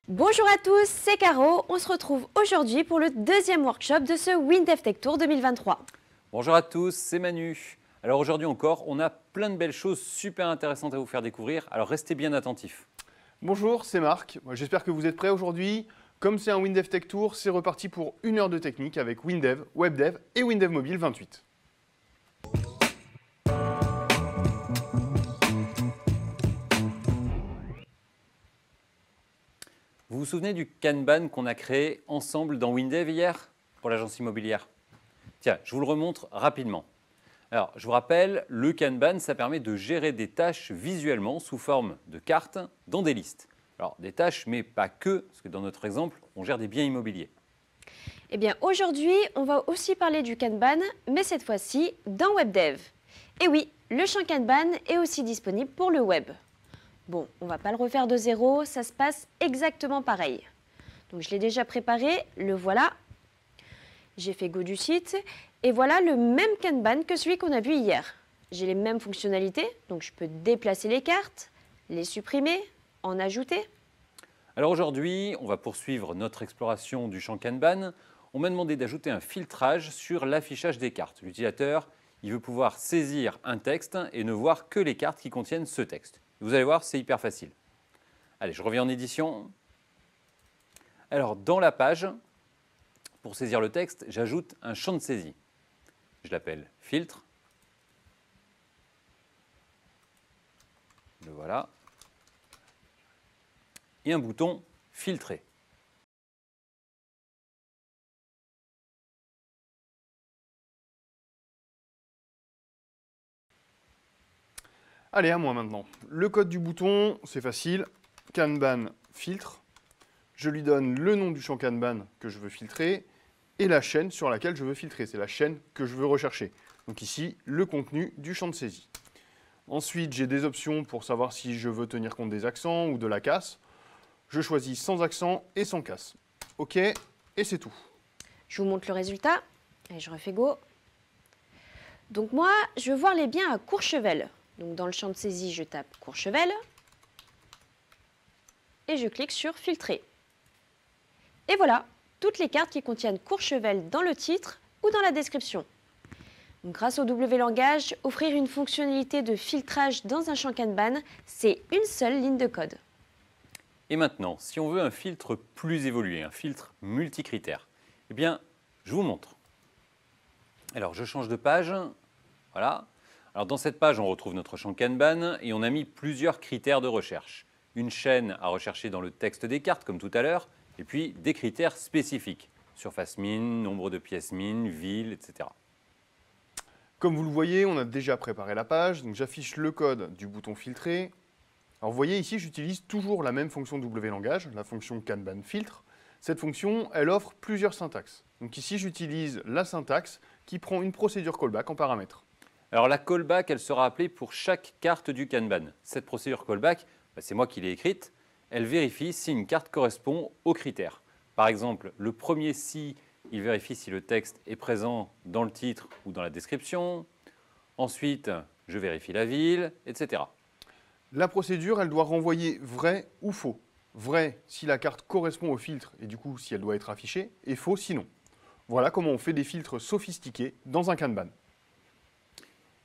Bonjour à tous, c'est Caro. On se retrouve aujourd'hui pour le deuxième workshop de ce WinDev Tech Tour 2023. Bonjour à tous, c'est Manu. Alors aujourd'hui encore, on a plein de belles choses super intéressantes à vous faire découvrir, alors restez bien attentifs. Bonjour, c'est Marc. J'espère que vous êtes prêts aujourd'hui. Comme c'est un WinDev Tech Tour, c'est reparti pour 1 heure de technique avec WinDev, WebDev et WinDev Mobile 28. Vous vous souvenez du Kanban qu'on a créé ensemble dans WinDev hier pour l'agence immobilière? Tiens, je vous le remontre rapidement. Alors, je vous rappelle, le Kanban, ça permet de gérer des tâches visuellement sous forme de cartes dans des listes. Alors, des tâches, mais pas que, parce que dans notre exemple, on gère des biens immobiliers. Eh bien aujourd'hui, on va aussi parler du Kanban, mais cette fois-ci dans WebDev. Et oui, le champ Kanban est aussi disponible pour le web. Bon, on ne va pas le refaire de zéro, ça se passe exactement pareil. Donc je l'ai déjà préparé, le voilà. J'ai fait go du site et voilà le même Kanban que celui qu'on a vu hier. J'ai les mêmes fonctionnalités, donc je peux déplacer les cartes, les supprimer, en ajouter. Alors aujourd'hui, on va poursuivre notre exploration du champ Kanban. On m'a demandé d'ajouter un filtrage sur l'affichage des cartes. L'utilisateur, il veut pouvoir saisir un texte et ne voir que les cartes qui contiennent ce texte. Vous allez voir, c'est hyper facile. Allez, je reviens en édition. Alors, dans la page, pour saisir le texte, j'ajoute un champ de saisie. Je l'appelle filtre. Le voilà. Et un bouton filtrer. Allez, à moi maintenant. Le code du bouton, c'est facile. Kanban filtre. Je lui donne le nom du champ Kanban que je veux filtrer et la chaîne sur laquelle je veux filtrer. C'est la chaîne que je veux rechercher. Donc ici, le contenu du champ de saisie. Ensuite, j'ai des options pour savoir si je veux tenir compte des accents ou de la casse. Je choisis sans accent et sans casse. OK, et c'est tout. Je vous montre le résultat. Et je refais go. Donc moi, je veux voir les biens à Courchevel. Donc dans le champ de saisie, je tape Courchevel. Et je clique sur filtrer. Et voilà, toutes les cartes qui contiennent Courchevel dans le titre ou dans la description. Donc, grâce au W-langage, offrir une fonctionnalité de filtrage dans un champ Kanban, c'est une seule ligne de code. Et maintenant, si on veut un filtre plus évolué, un filtre multicritère, eh bien, je vous montre. Alors, je change de page. Voilà. Alors, dans cette page, on retrouve notre champ Kanban et on a mis plusieurs critères de recherche. Une chaîne à rechercher dans le texte des cartes, comme tout à l'heure, et puis des critères spécifiques. Surface mine, nombre de pièces mine, ville, etc. Comme vous le voyez, on a déjà préparé la page. Donc j'affiche le code du bouton filtrer. Alors vous voyez ici, j'utilise toujours la même fonction W-langage, la fonction Kanban filtre. Cette fonction, elle offre plusieurs syntaxes. Donc ici, j'utilise la syntaxe qui prend une procédure callback en paramètre. Alors la callback, elle sera appelée pour chaque carte du Kanban. Cette procédure callback, c'est moi qui l'ai écrite, elle vérifie si une carte correspond aux critères. Par exemple, le premier si, il vérifie si le texte est présent dans le titre ou dans la description. Ensuite, je vérifie la ville, etc. La procédure, elle doit renvoyer vrai ou faux. Vrai si la carte correspond au filtre et du coup si elle doit être affichée, et faux sinon. Voilà comment on fait des filtres sophistiqués dans un Kanban.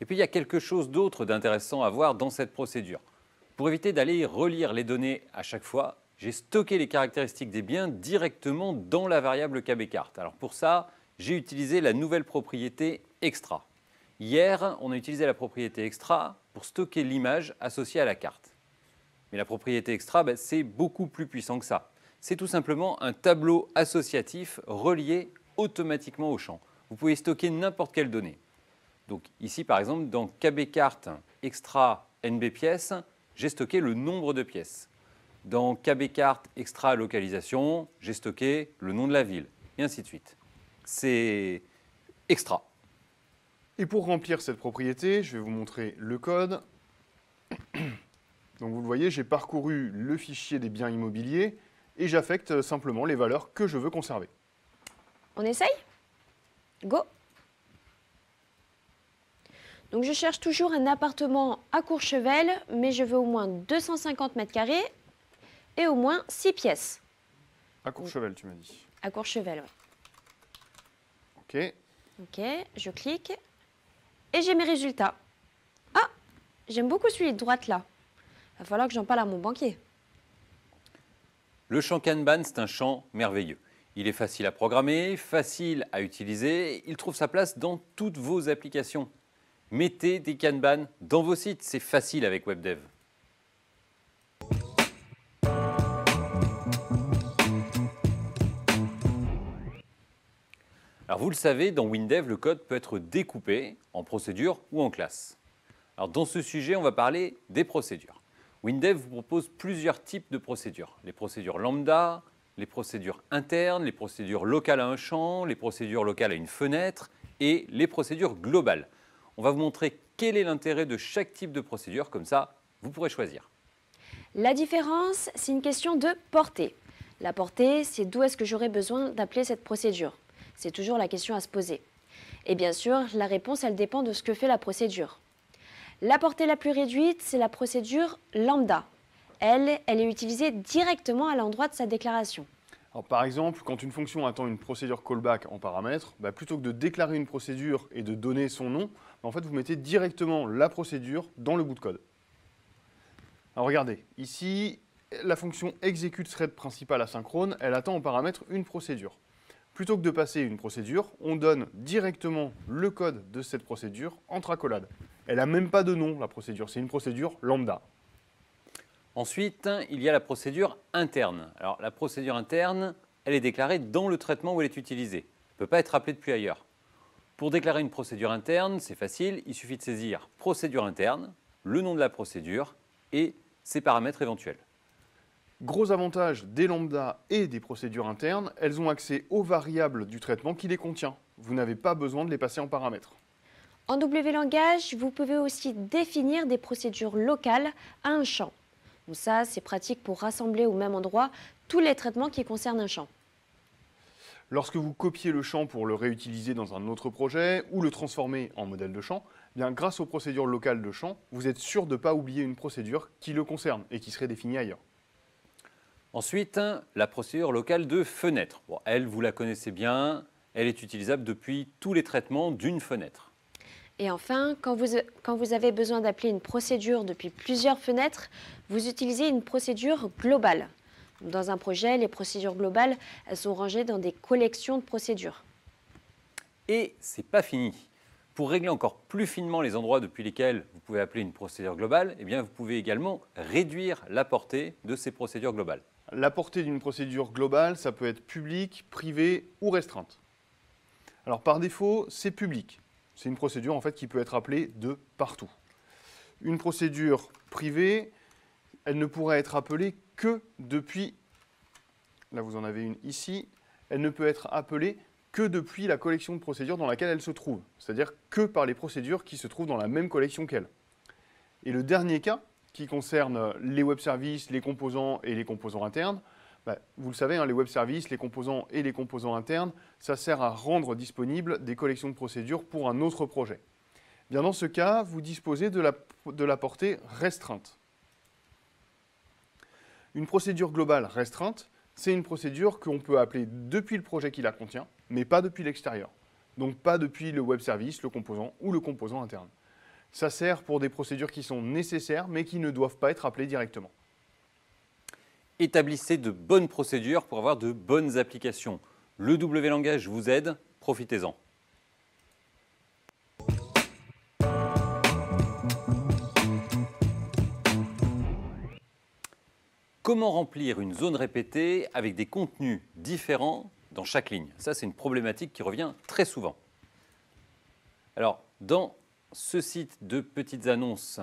Et puis il y a quelque chose d'autre d'intéressant à voir dans cette procédure. Pour éviter d'aller relire les données à chaque fois, j'ai stocké les caractéristiques des biens directement dans la variable KBCart. Alors pour ça, j'ai utilisé la nouvelle propriété extra. Hier, on a utilisé la propriété extra pour stocker l'image associée à la carte. Mais la propriété extra, c'est beaucoup plus puissant que ça. C'est tout simplement un tableau associatif relié automatiquement au champ. Vous pouvez stocker n'importe quelle donnée. Donc ici, par exemple, dans KBCart extra NB pièces, j'ai stocké le nombre de pièces. Dans KBCart extra localisation, j'ai stocké le nom de la ville, et ainsi de suite. C'est extra. Et pour remplir cette propriété, je vais vous montrer le code. Donc vous le voyez, j'ai parcouru le fichier des biens immobiliers et j'affecte simplement les valeurs que je veux conserver. On essaye? Go! Donc je cherche toujours un appartement à Courchevel, mais je veux au moins 250 mètres carrés et au moins 6 pièces. À Courchevel, tu m'as dit. À Courchevel, Ok. Ok, je clique et j'ai mes résultats. Ah, j'aime beaucoup celui de droite là. Il va falloir que j'en parle à mon banquier. Le champ Kanban, c'est un champ merveilleux. Il est facile à programmer, facile à utiliser, il trouve sa place dans toutes vos applications. Mettez des Kanban dans vos sites, c'est facile avec WebDev. Alors vous le savez, dans WinDev, le code peut être découpé en procédures ou en classes. Alors dans ce sujet, on va parler des procédures. WinDev vous propose plusieurs types de procédures. Les procédures lambda, les procédures internes, les procédures locales à un champ, les procédures locales à une fenêtre et les procédures globales. On va vous montrer quel est l'intérêt de chaque type de procédure, comme ça, vous pourrez choisir. La différence, c'est une question de portée. La portée, c'est d'où est-ce que j'aurais besoin d'appeler cette procédure. C'est toujours la question à se poser. Et bien sûr, la réponse, elle dépend de ce que fait la procédure. La portée la plus réduite, c'est la procédure lambda. Elle est utilisée directement à l'endroit de sa déclaration. Alors, par exemple, quand une fonction attend une procédure callback en paramètre, plutôt que de déclarer une procédure et de donner son nom, en fait, vous mettez directement la procédure dans le bout de code. Alors regardez, ici, la fonction execute thread principal asynchrone, elle attend en paramètre une procédure. Plutôt que de passer une procédure, on donne directement le code de cette procédure entre accolades. Elle n'a même pas de nom, la procédure, c'est une procédure lambda. Ensuite, il y a la procédure interne. Alors la procédure interne, elle est déclarée dans le traitement où elle est utilisée. Elle ne peut pas être appelée depuis ailleurs. Pour déclarer une procédure interne, c'est facile, il suffit de saisir procédure interne, le nom de la procédure et ses paramètres éventuels. Gros avantage des lambdas et des procédures internes, elles ont accès aux variables du traitement qui les contient. Vous n'avez pas besoin de les passer en paramètres. En W-langage, vous pouvez aussi définir des procédures locales à un champ. Donc ça, c'est pratique pour rassembler au même endroit tous les traitements qui concernent un champ. Lorsque vous copiez le champ pour le réutiliser dans un autre projet ou le transformer en modèle de champ, grâce aux procédures locales de champ, vous êtes sûr de ne pas oublier une procédure qui le concerne et qui serait définie ailleurs. Ensuite, la procédure locale de fenêtre. Bon, elle, vous la connaissez bien, elle est utilisable depuis tous les traitements d'une fenêtre. Et enfin, quand vous avez besoin d'appeler une procédure depuis plusieurs fenêtres, vous utilisez une procédure globale. Dans un projet, les procédures globales, elles sont rangées dans des collections de procédures. Et c'est pas fini. Pour régler encore plus finement les endroits depuis lesquels vous pouvez appeler une procédure globale, vous pouvez également réduire la portée de ces procédures globales. La portée d'une procédure globale, ça peut être publique, privée ou restreinte. Alors par défaut, c'est public. C'est une procédure en fait qui peut être appelée de partout. Une procédure privée, elle ne pourra être appelée que depuis, là vous en avez une ici, elle ne peut être appelée que depuis la collection de procédures dans laquelle elle se trouve, c'est-à-dire que par les procédures qui se trouvent dans la même collection qu'elle. Et le dernier cas, qui concerne les web services, les composants et les composants internes, vous le savez, les web services, les composants et les composants internes, ça sert à rendre disponibles des collections de procédures pour un autre projet. Dans ce cas, vous disposez de la portée restreinte. Une procédure globale restreinte, c'est une procédure qu'on peut appeler depuis le projet qui la contient, mais pas depuis l'extérieur. Donc pas depuis le web service, le composant ou le composant interne. Ça sert pour des procédures qui sont nécessaires, mais qui ne doivent pas être appelées directement. Établissez de bonnes procédures pour avoir de bonnes applications. Le W-langage vous aide, profitez-en. Comment remplir une zone répétée avec des contenus différents dans chaque ligne? Ça, c'est une problématique qui revient très souvent. Alors, dans ce site de petites annonces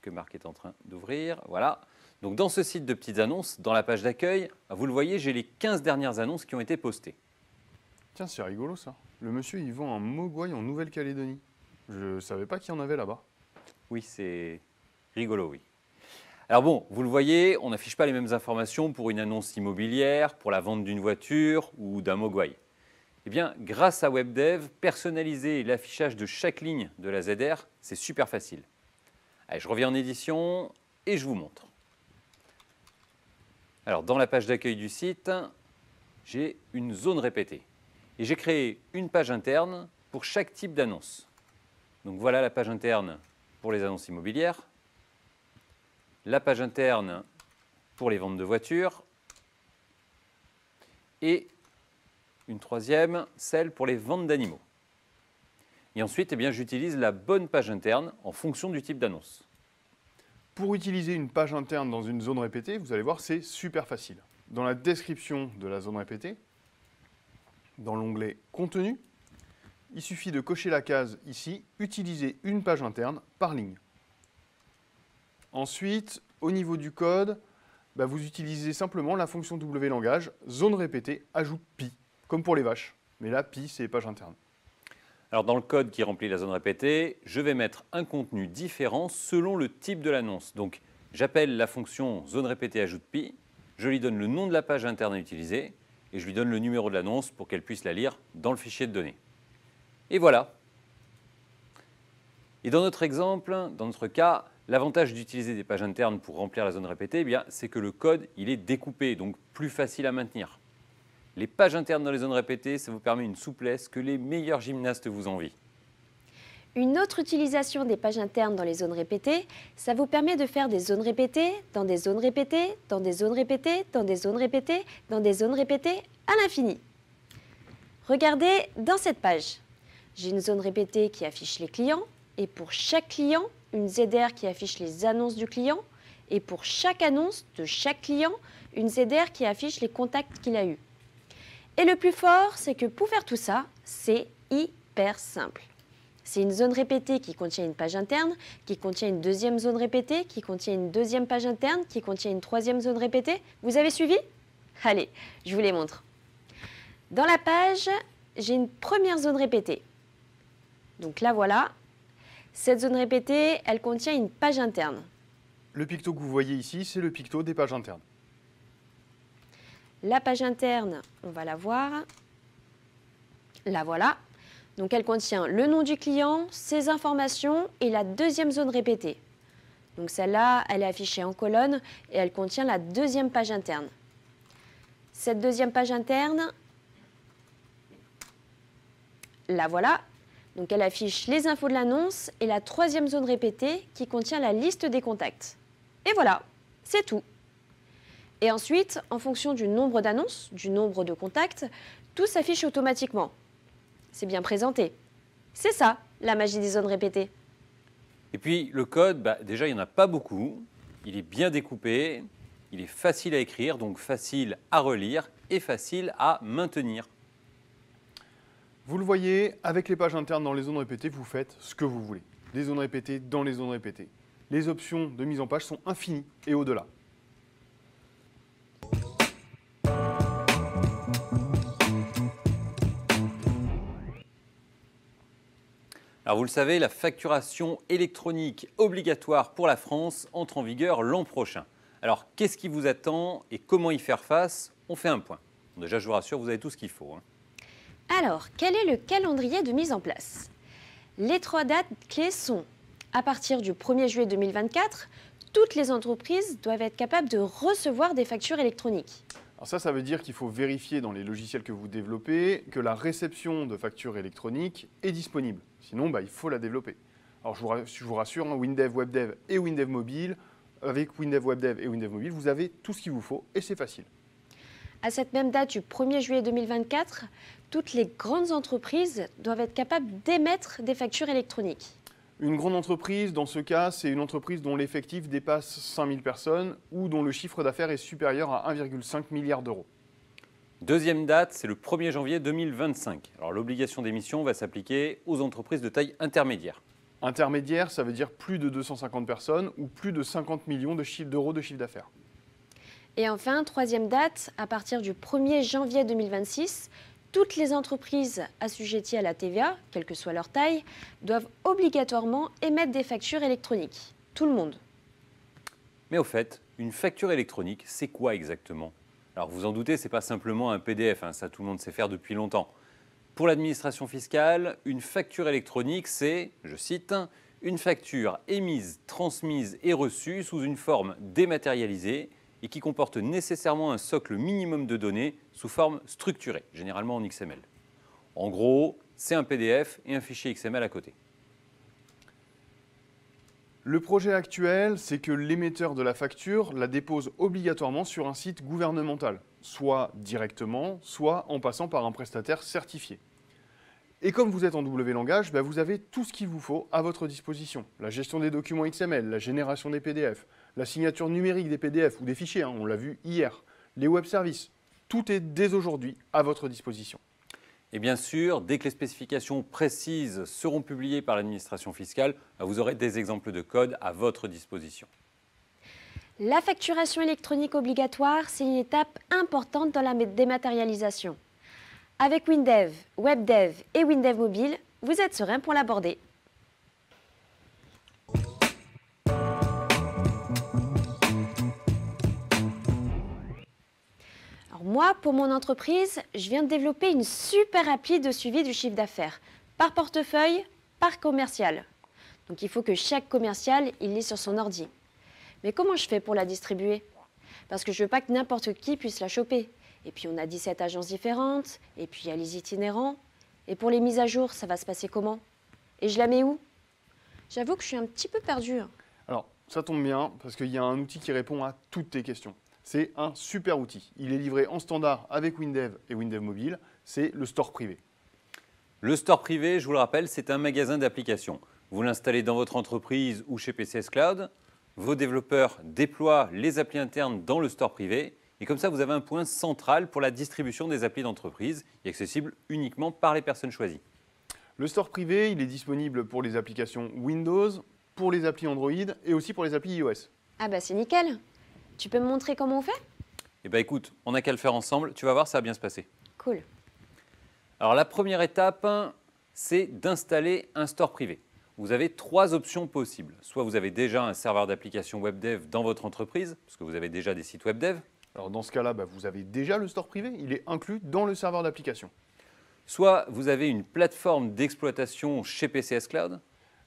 que Marc est en train d'ouvrir, voilà. Donc, dans ce site de petites annonces, dans la page d'accueil, vous le voyez, j'ai les 15 dernières annonces qui ont été postées. Tiens, c'est rigolo ça. Le monsieur, il vend un mogwai en Nouvelle-Calédonie. Je ne savais pas qu'il y en avait là-bas. Oui, c'est rigolo, oui. Alors bon, vous le voyez, on n'affiche pas les mêmes informations pour une annonce immobilière, pour la vente d'une voiture ou d'un mogwai. Eh bien, grâce à WebDev, personnaliser l'affichage de chaque ligne de la ZR, c'est super facile. Allez, je reviens en édition et je vous montre. Alors, dans la page d'accueil du site, j'ai une zone répétée. Et j'ai créé une page interne pour chaque type d'annonce. Donc voilà la page interne pour les annonces immobilières, la page interne pour les ventes de voitures et une troisième, celle pour les ventes d'animaux. Et ensuite, j'utilise la bonne page interne en fonction du type d'annonce. Pour utiliser une page interne dans une zone répétée, vous allez voir, c'est super facile. Dans la description de la zone répétée, dans l'onglet « Contenu », il suffit de cocher la case ici « Utiliser une page interne par ligne ». Ensuite, au niveau du code, vous utilisez simplement la fonction wlangage, zone répétée, ajoute pi, comme pour les vaches. Mais là, pi, c'est les pages internes. Alors dans le code qui remplit la zone répétée, je vais mettre un contenu différent selon le type de l'annonce. Donc j'appelle la fonction zone répétée ajoute pi, je lui donne le nom de la page interne à utiliser et je lui donne le numéro de l'annonce pour qu'elle puisse la lire dans le fichier de données. Et voilà. Et dans notre exemple, dans notre cas, l'avantage d'utiliser des pages internes pour remplir la zone répétée, c'est que le code il est découpé, donc plus facile à maintenir. Les pages internes dans les zones répétées, ça vous permet une souplesse que les meilleurs gymnastes vous envient. Une autre utilisation des pages internes dans les zones répétées, ça vous permet de faire des zones répétées, dans des zones répétées, dans des zones répétées, dans des zones répétées, dans des zones répétées à l'infini. Regardez dans cette page. J'ai une zone répétée qui affiche les clients et pour chaque client, une ZR qui affiche les annonces du client et pour chaque annonce de chaque client, une ZR qui affiche les contacts qu'il a eus. Et le plus fort, c'est que pour faire tout ça, c'est hyper simple. C'est une zone répétée qui contient une page interne, qui contient une deuxième zone répétée, qui contient une deuxième page interne, qui contient une troisième zone répétée. Vous avez suivi? Allez, je vous les montre. Dans la page, j'ai une première zone répétée. Donc là, voilà. Cette zone répétée, elle contient une page interne. Le picto que vous voyez ici, c'est le picto des pages internes. La page interne, on va la voir. La voilà. Donc elle contient le nom du client, ses informations et la deuxième zone répétée. Donc celle-là, elle est affichée en colonne et elle contient la deuxième page interne. Cette deuxième page interne, la voilà. Donc elle affiche les infos de l'annonce et la troisième zone répétée qui contient la liste des contacts. Et voilà, c'est tout. Et ensuite, en fonction du nombre d'annonces, du nombre de contacts, tout s'affiche automatiquement. C'est bien présenté. C'est ça, la magie des zones répétées. Et puis le code, déjà il n'y en a pas beaucoup, il est bien découpé, il est facile à écrire, donc facile à relire et facile à maintenir. Vous le voyez, avec les pages internes dans les zones répétées, vous faites ce que vous voulez. Des zones répétées dans les zones répétées. Les options de mise en page sont infinies et au-delà. Alors vous le savez, la facturation électronique obligatoire pour la France entre en vigueur l'an prochain. Alors qu'est-ce qui vous attend et comment y faire face? On fait un point. Bon, déjà je vous rassure, vous avez tout ce qu'il faut. Alors, quel est le calendrier de mise en place? Les 3 dates clés sont, à partir du 1er juillet 2024, toutes les entreprises doivent être capables de recevoir des factures électroniques. Alors ça veut dire qu'il faut vérifier dans les logiciels que vous développez que la réception de factures électroniques est disponible. Sinon, il faut la développer. Alors je vous rassure, WinDev, WebDev et WinDev Mobile, avec WinDev WebDev et WinDev Mobile, vous avez tout ce qu'il vous faut et c'est facile. À cette même date du 1er juillet 2024, toutes les grandes entreprises doivent être capables d'émettre des factures électroniques. Une grande entreprise, dans ce cas, c'est une entreprise dont l'effectif dépasse 5000 personnes ou dont le chiffre d'affaires est supérieur à 1,5 milliard d'euros. Deuxième date, c'est le 1er janvier 2025. Alors l'obligation d'émission va s'appliquer aux entreprises de taille intermédiaire. Intermédiaire, ça veut dire plus de 250 personnes ou plus de 50 millions d'euros de chiffre d'affaires. Et enfin, troisième date, à partir du 1er janvier 2026, toutes les entreprises assujetties à la TVA, quelle que soit leur taille, doivent obligatoirement émettre des factures électroniques. Tout le monde. Mais au fait, une facture électronique, c'est quoi exactement? Alors vous en doutez, ce n'est pas simplement un PDF, ça tout le monde sait faire depuis longtemps. Pour l'administration fiscale, une facture électronique, c'est, je cite, une facture émise, transmise et reçue sous une forme dématérialisée et qui comporte nécessairement un socle minimum de données sous forme structurée, généralement en XML. En gros, c'est un PDF et un fichier XML à côté. Le projet actuel, c'est que l'émetteur de la facture la dépose obligatoirement sur un site gouvernemental, soit directement, soit en passant par un prestataire certifié. Et comme vous êtes en W langage, vous avez tout ce qu'il vous faut à votre disposition. La gestion des documents XML, la génération des PDF, la signature numérique des PDF ou des fichiers, on l'a vu hier, les web services. Tout est dès aujourd'hui à votre disposition. Et bien sûr, dès que les spécifications précises seront publiées par l'administration fiscale, vous aurez des exemples de code à votre disposition. La facturation électronique obligatoire, c'est une étape importante dans la dématérialisation. Avec WinDev, WebDev et WinDev Mobile, vous êtes serein pour l'aborder. Alors moi, pour mon entreprise, je viens de développer une super appli de suivi du chiffre d'affaires, par portefeuille, par commercial. Donc il faut que chaque commercial, il l'ait sur son ordi. Mais comment je fais pour la distribuer? Parce que je veux pas que n'importe qui puisse la choper. Et puis on a 17 agences différentes, et puis il y a les itinérants. Et pour les mises à jour, ça va se passer comment? Et je la mets où? J'avoue que je suis un petit peu perdue. Alors, ça tombe bien, parce qu'il y a un outil qui répond à toutes tes questions. C'est un super outil. Il est livré en standard avec WinDev et WinDev Mobile. C'est le store privé. Le store privé, je vous le rappelle, c'est un magasin d'applications. Vous l'installez dans votre entreprise ou chez PCS Cloud. Vos développeurs déploient les applis internes dans le store privé. Et comme ça, vous avez un point central pour la distribution des applis d'entreprise, et accessible uniquement par les personnes choisies. Le store privé, il est disponible pour les applications Windows, pour les applis Android et aussi pour les applis iOS. Ah bah c'est nickel. Tu peux me montrer comment on fait? Eh bien écoute, on n'a qu'à le faire ensemble, tu vas voir, ça va bien se passer. Cool. Alors la première étape, c'est d'installer un store privé. Vous avez 3 options possibles. Soit vous avez déjà un serveur d'application WebDev dans votre entreprise, parce que vous avez déjà des sites WebDev. Alors dans ce cas-là, vous avez déjà le store privé, il est inclus dans le serveur d'application. Soit vous avez une plateforme d'exploitation chez PCS Cloud.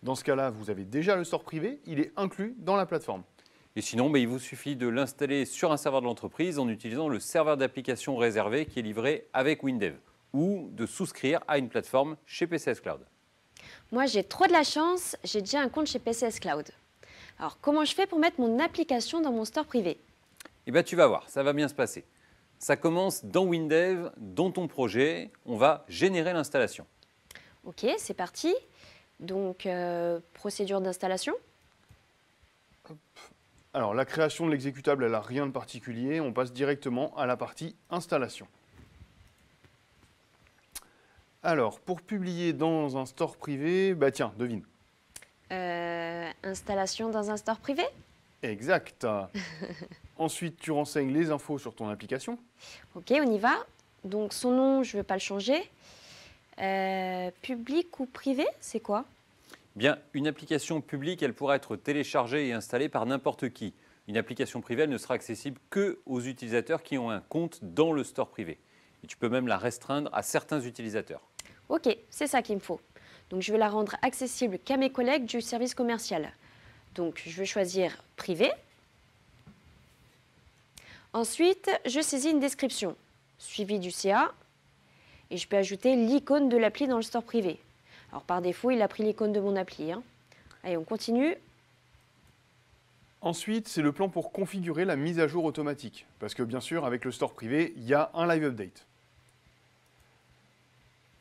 Dans ce cas-là, vous avez déjà le store privé, il est inclus dans la plateforme. Et sinon, il vous suffit de l'installer sur un serveur de l'entreprise en utilisant le serveur d'application réservé qui est livré avec WinDev, ou de souscrire à une plateforme chez PCS Cloud. Moi, j'ai trop de la chance, j'ai déjà un compte chez PCS Cloud. Alors, comment je fais pour mettre mon application dans mon store privé? Eh bien, tu vas voir, ça va bien se passer. Ça commence dans WinDev, dans ton projet, on va générer l'installation. Ok, c'est parti. Donc, procédure d'installation. Alors la création de l'exécutable, elle n'a rien de particulier, on passe directement à la partie installation. Alors, pour publier dans un store privé, tiens, devine. Installation dans un store privé. Exact. Ensuite, tu renseignes les infos sur ton application. Ok, on y va. Donc son nom, je ne veux pas le changer. Public ou privé, c'est quoi? Bien, une application publique, elle pourra être téléchargée et installée par n'importe qui. Une application privée, elle ne sera accessible que aux utilisateurs qui ont un compte dans le store privé. Et tu peux même la restreindre à certains utilisateurs. Ok, c'est ça qu'il me faut. Donc je vais la rendre accessible qu'à mes collègues du service commercial. Donc je vais choisir privé. Ensuite, je saisis une description, suivie du CA. Et je peux ajouter l'icône de l'appli dans le store privé. Alors par défaut, il a pris l'icône de mon appli. Allez, on continue. Ensuite, c'est le plan pour configurer la mise à jour automatique. Parce que bien sûr, avec le store privé, il y a un live update.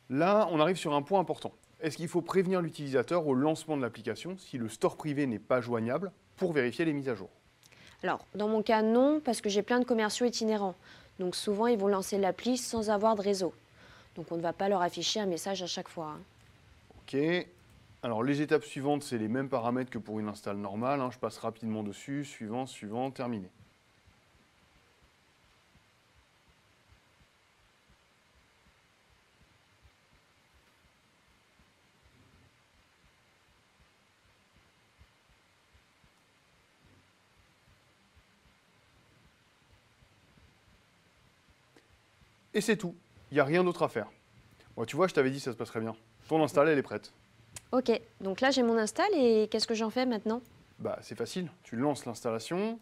Là, on arrive sur un point important. Est-ce qu'il faut prévenir l'utilisateur au lancement de l'application si le store privé n'est pas joignable pour vérifier les mises à jour? Alors, dans mon cas, non, parce que j'ai plein de commerciaux itinérants. Donc souvent, ils vont lancer l'appli sans avoir de réseau. Donc on ne va pas leur afficher un message à chaque fois. Ok. Alors les étapes suivantes, c'est les mêmes paramètres que pour une install normale. Je passe rapidement dessus. Suivant, suivant, terminé. Et c'est tout. Il n'y a rien d'autre à faire. Bon, tu vois, je t'avais dit ça se passerait bien. Ton install, elle est prête. Ok, donc là j'ai mon install et qu'est-ce que j'en fais maintenant? C'est facile. Tu lances l'installation.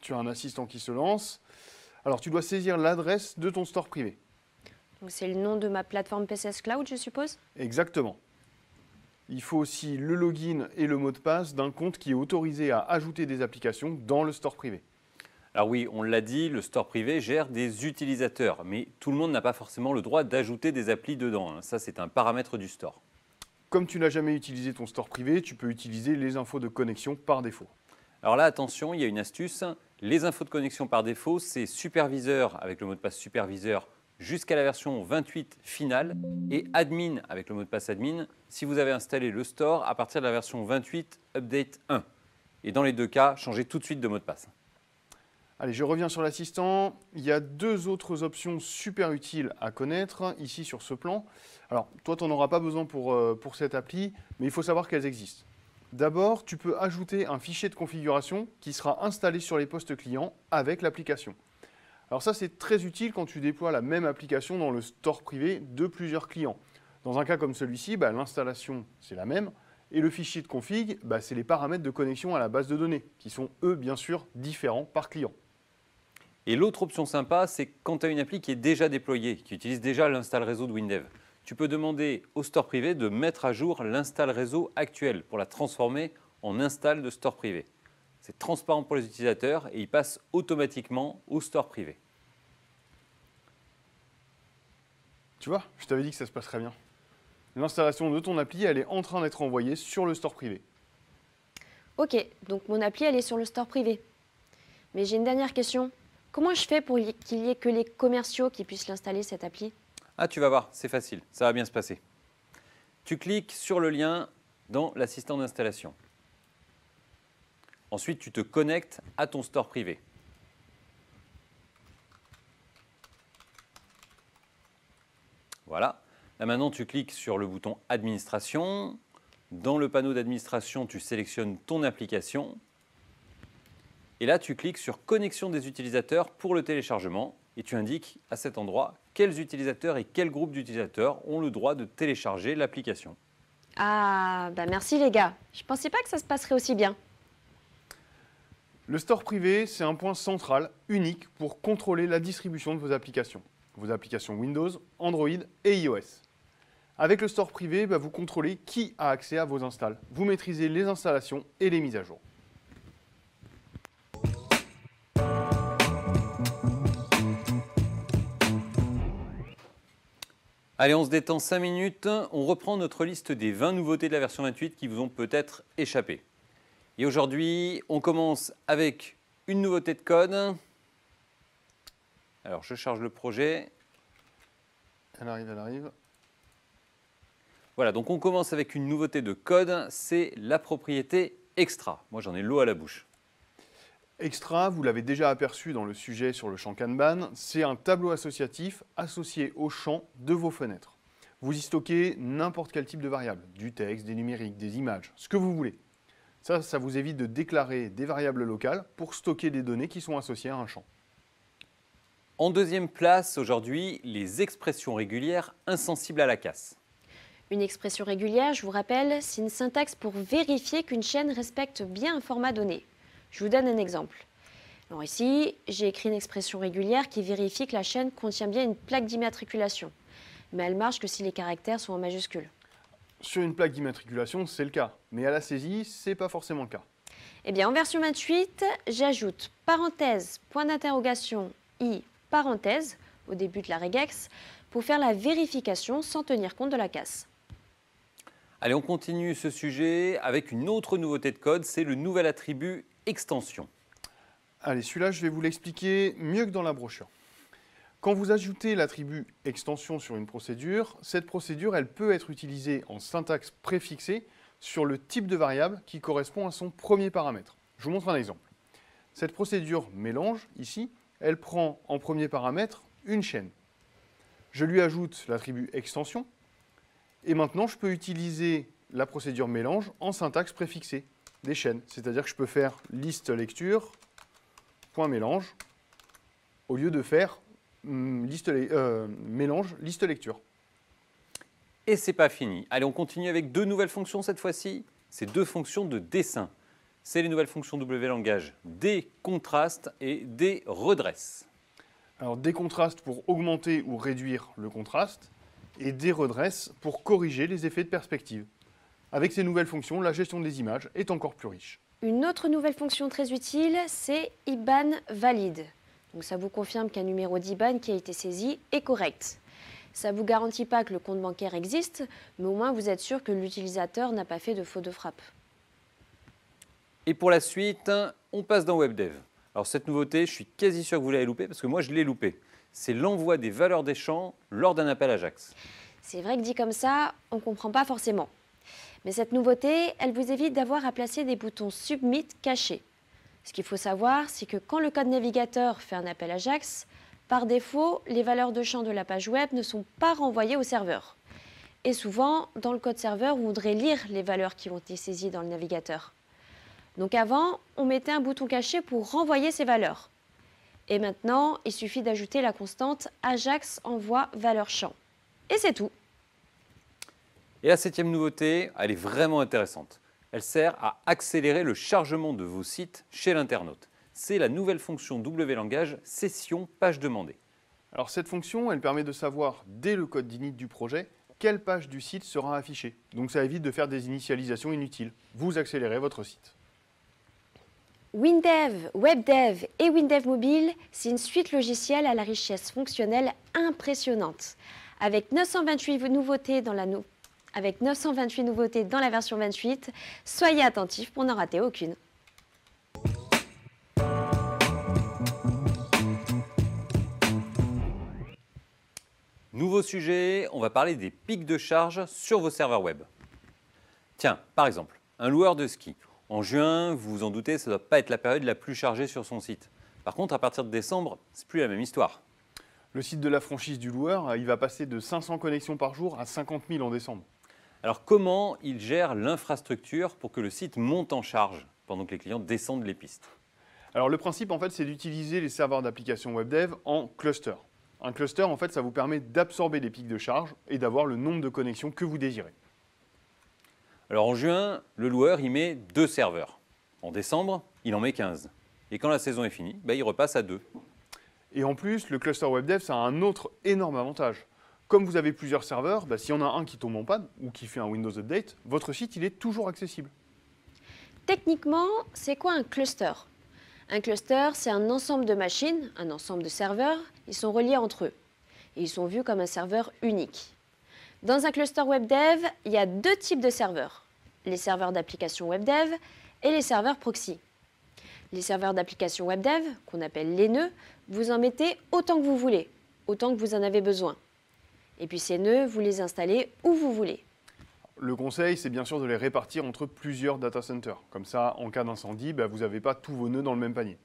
tu as un assistant qui se lance. Alors, tu dois saisir l'adresse de ton store privé. Donc c'est le nom de ma plateforme PCS Cloud, je suppose? Exactement. Il faut aussi le login et le mot de passe d'un compte qui est autorisé à ajouter des applications dans le store privé. Alors oui, on l'a dit, le store privé gère des utilisateurs, mais tout le monde n'a pas forcément le droit d'ajouter des applis dedans. Ça, c'est un paramètre du store. Comme tu n'as jamais utilisé ton store privé, tu peux utiliser les infos de connexion par défaut. Alors là, attention, il y a une astuce. Les infos de connexion par défaut, c'est superviseur avec le mot de passe superviseur jusqu'à la version 28 finale et admin avec le mot de passe admin si vous avez installé le store à partir de la version 28 update 1. Et dans les deux cas, changez tout de suite de mot de passe. Allez, je reviens sur l'assistant. Il y a deux autres options super utiles à connaître ici sur ce plan. Alors, toi, tu n'en auras pas besoin pour cette appli, mais il faut savoir qu'elles existent. D'abord, tu peux ajouter un fichier de configuration qui sera installé sur les postes clients avec l'application. Alors ça, c'est très utile quand tu déploies la même application dans le store privé de plusieurs clients. Dans un cas comme celui-ci, l'installation, c'est la même. Et le fichier de config, c'est les paramètres de connexion à la base de données, qui sont, eux, bien sûr, différents par client. Et l'autre option sympa, c'est quand tu as une appli qui est déjà déployée, qui utilise déjà l'install réseau de WinDev. Tu peux demander au store privé de mettre à jour l'install réseau actuel pour la transformer en install de store privé. C'est transparent pour les utilisateurs et il passe automatiquement au store privé. Tu vois, je t'avais dit que ça se passerait bien. L'installation de ton appli, elle est en train d'être envoyée sur le store privé. Ok, donc mon appli, elle est sur le store privé. Mais j'ai une dernière question. Comment je fais pour qu'il y ait que les commerciaux qui puissent l'installer, cette appli? Ah, tu vas voir, c'est facile, ça va bien se passer. Tu cliques sur le lien dans l'assistant d'installation. Ensuite, tu te connectes à ton store privé. Voilà. Là maintenant, tu cliques sur le bouton Administration. Dans le panneau d'administration, tu sélectionnes ton application. Et là, tu cliques sur Connexion des utilisateurs pour le téléchargement. Et tu indiques à cet endroit quels utilisateurs et quel groupe d'utilisateurs ont le droit de télécharger l'application. Ah, merci les gars. Je pensais pas que ça se passerait aussi bien. Le store privé, c'est un point central, unique, pour contrôler la distribution de vos applications Windows, Android et iOS. Avec le store privé, vous contrôlez qui a accès à vos installs. Vous maîtrisez les installations et les mises à jour. Allez, on se détend 5 minutes. On reprend notre liste des 20 nouveautés de la version 28 qui vous ont peut-être échappé. Et aujourd'hui, on commence avec une nouveauté de code. Alors, je charge le projet. Elle arrive. Voilà, donc on commence avec une nouveauté de code, c'est la propriété extra. Moi, j'en ai l'eau à la bouche. Extra, vous l'avez déjà aperçu dans le sujet sur le champ Kanban, c'est un tableau associatif associé au champ de vos fenêtres. Vous y stockez n'importe quel type de variable, du texte, des numériques, des images, ce que vous voulez. Ça vous évite de déclarer des variables locales pour stocker des données qui sont associées à un champ. En deuxième place, aujourd'hui, les expressions régulières insensibles à la casse. Une expression régulière, je vous rappelle, c'est une syntaxe pour vérifier qu'une chaîne respecte bien un format donné. Je vous donne un exemple. Alors ici, j'ai écrit une expression régulière qui vérifie que la chaîne contient bien une plaque d'immatriculation. Mais elle marche que si les caractères sont en majuscules. Sur une plaque d'immatriculation, c'est le cas. Mais à la saisie, ce n'est pas forcément le cas. Eh bien, en version 28, j'ajoute parenthèse, point d'interrogation, i, parenthèse, au début de la regex, pour faire la vérification sans tenir compte de la casse. Allez, on continue ce sujet avec une autre nouveauté de code, c'est le nouvel attribut extension. Allez, celui-là, je vais vous l'expliquer mieux que dans la brochure. Quand vous ajoutez l'attribut extension sur une procédure, cette procédure, elle peut être utilisée en syntaxe préfixée sur le type de variable qui correspond à son premier paramètre. Je vous montre un exemple. Cette procédure mélange, ici, elle prend en premier paramètre une chaîne. Je lui ajoute l'attribut extension, et maintenant je peux utiliser la procédure mélange en syntaxe préfixée des chaînes. C'est-à-dire que je peux faire liste lecture, point mélange, au lieu de faire mélange liste lecture. Et c'est pas fini. Allez, on continue avec deux nouvelles fonctions cette fois-ci. C'est deux fonctions de dessin. c'est les nouvelles fonctions WLangage décontraste et déredresse. Alors décontraste pour augmenter ou réduire le contraste et déredresse pour corriger les effets de perspective. Avec ces nouvelles fonctions, la gestion des images est encore plus riche. Une autre nouvelle fonction très utile, c'est IBAN valide. Donc ça vous confirme qu'un numéro d'IBAN qui a été saisi est correct. Ça ne vous garantit pas que le compte bancaire existe, mais au moins vous êtes sûr que l'utilisateur n'a pas fait de faute de frappe. Et pour la suite, on passe dans WebDev. Alors cette nouveauté, je suis quasi sûr que vous l'avez loupée parce que moi je l'ai loupée. C'est l'envoi des valeurs des champs lors d'un appel AJAX. C'est vrai que dit comme ça, on ne comprend pas forcément. Mais cette nouveauté, elle vous évite d'avoir à placer des boutons Submit cachés. Ce qu'il faut savoir, c'est que quand le code navigateur fait un appel AJAX, par défaut, les valeurs de champ de la page web ne sont pas renvoyées au serveur. Et souvent, dans le code serveur, vous voudrez lire les valeurs qui ont été saisies dans le navigateur. Donc avant, on mettait un bouton caché pour renvoyer ces valeurs. Et maintenant, il suffit d'ajouter la constante AJAX envoie valeur champ. Et c'est tout. Et la 7e nouveauté, elle est vraiment intéressante. Elle sert à accélérer le chargement de vos sites chez l'internaute. C'est la nouvelle fonction WLangage session page demandée. Alors cette fonction, elle permet de savoir dès le code d'init du projet quelle page du site sera affichée. Donc ça évite de faire des initialisations inutiles. Vous accélérez votre site. WinDev, WebDev et WinDev Mobile, c'est une suite logicielle à la richesse fonctionnelle impressionnante. Avec 928 nouveautés dans la version 28, soyez attentifs pour n'en rater aucune. Nouveau sujet, on va parler des pics de charge sur vos serveurs web. Tiens, par exemple, un loueur de ski. En juin, vous vous en doutez, ça ne doit pas être la période la plus chargée sur son site. Par contre, à partir de décembre, c'est plus la même histoire. Le site de la franchise du loueur, il va passer de 500 connexions par jour à 50 000 en décembre. Alors comment il gère l'infrastructure pour que le site monte en charge pendant que les clients descendent les pistes? Alors le principe, en fait, c'est d'utiliser les serveurs d'application WebDev en cluster. Un cluster, en fait, ça vous permet d'absorber les pics de charge et d'avoir le nombre de connexions que vous désirez. Alors en juin, le loueur y met 2 serveurs. En décembre, il en met 15. Et quand la saison est finie, il repasse à 2. Et en plus, le cluster WebDev, ça a un autre énorme avantage. Comme vous avez plusieurs serveurs, s'il y en a un qui tombe en panne ou qui fait un Windows Update, votre site il est toujours accessible. Techniquement, c'est quoi un cluster? Un cluster, c'est un ensemble de machines, un ensemble de serveurs. Ils sont reliés entre eux. Et ils sont vus comme un serveur unique. Dans un cluster WebDev, il y a 2 types de serveurs. Les serveurs d'application WebDev et les serveurs proxy. Les serveurs d'application WebDev, qu'on appelle les nœuds, vous en mettez autant que vous voulez, autant que vous en avez besoin. Et puis ces nœuds, vous les installez où vous voulez. Le conseil, c'est bien sûr de les répartir entre plusieurs data centers. Comme ça, en cas d'incendie, vous n'avez pas tous vos nœuds dans le même panier.